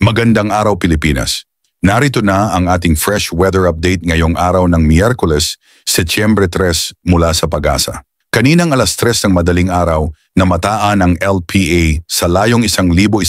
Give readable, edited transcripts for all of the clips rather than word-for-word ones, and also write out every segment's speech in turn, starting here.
Magandang araw Pilipinas. Narito na ang ating fresh weather update ngayong araw ng Miyerkules, Setyembre 3 mula sa Pag-asa. Kaninang alas 3 ng madaling araw, namataan ang LPA sa layong 1,100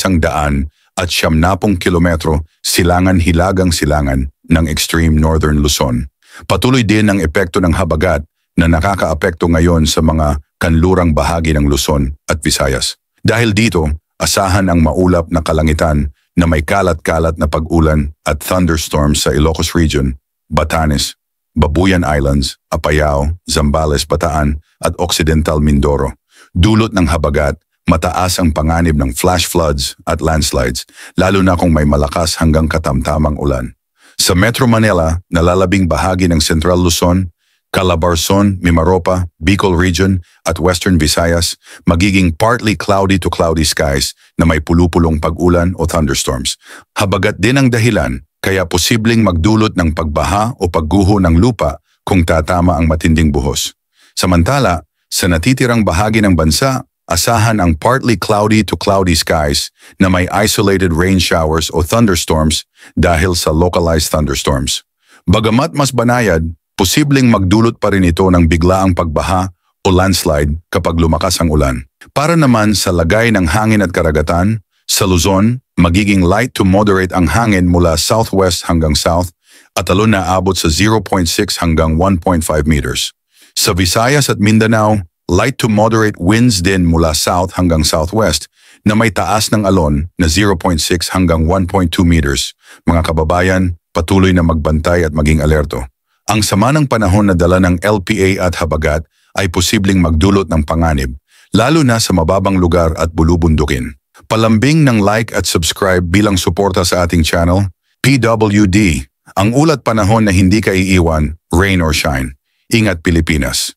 at 70 kilometro silangan-hilagang silangan ng extreme northern Luzon. Patuloy din ang epekto ng habagat na nakakaapekto ngayon sa mga kanlurang bahagi ng Luzon at Visayas. Dahil dito, asahan ang maulap na kalangitan na may kalat-kalat na pag-ulan at thunderstorms sa Ilocos Region, Batanes, Babuyan Islands, Apayao, Zambales, Bataan at Occidental Mindoro. Dulot ng habagat, mataas ang panganib ng flash floods at landslides, lalo na kung may malakas hanggang katamtamang ulan. Sa Metro Manila, nalalabing bahagi ng Central Luzon, Calabarzon, Mimaropa, Bicol Region at Western Visayas, magiging partly cloudy to cloudy skies na may pulupulong pag-ulan o thunderstorms. Habagat din ang dahilan, kaya posibleng magdulot ng pagbaha o pagguho ng lupa kung tatama ang matinding buhos. Samantala, sa natitirang bahagi ng bansa, asahan ang partly cloudy to cloudy skies na may isolated rain showers o thunderstorms dahil sa localized thunderstorms. Bagamat mas banayad, posibleng magdulot pa rin ito ng biglaang pagbaha o landslide kapag lumakas ang ulan. Para naman sa lagay ng hangin at karagatan, sa Luzon, magiging light to moderate ang hangin mula southwest hanggang south at alon na abot sa 0.6 hanggang 1.5 meters. Sa Visayas at Mindanao, light to moderate winds din mula south hanggang southwest na may taas ng alon na 0.6 hanggang 1.2 meters. Mga kababayan, patuloy na magbantay at maging alerto. Ang sama ng panahon na dala ng LPA at habagat ay posibleng magdulot ng panganib, lalo na sa mababang lugar at bulubundukin. Palambing ng like at subscribe bilang suporta sa ating channel, PWD, ang ulat panahon na hindi ka iiwan, rain or shine. Ingat Pilipinas!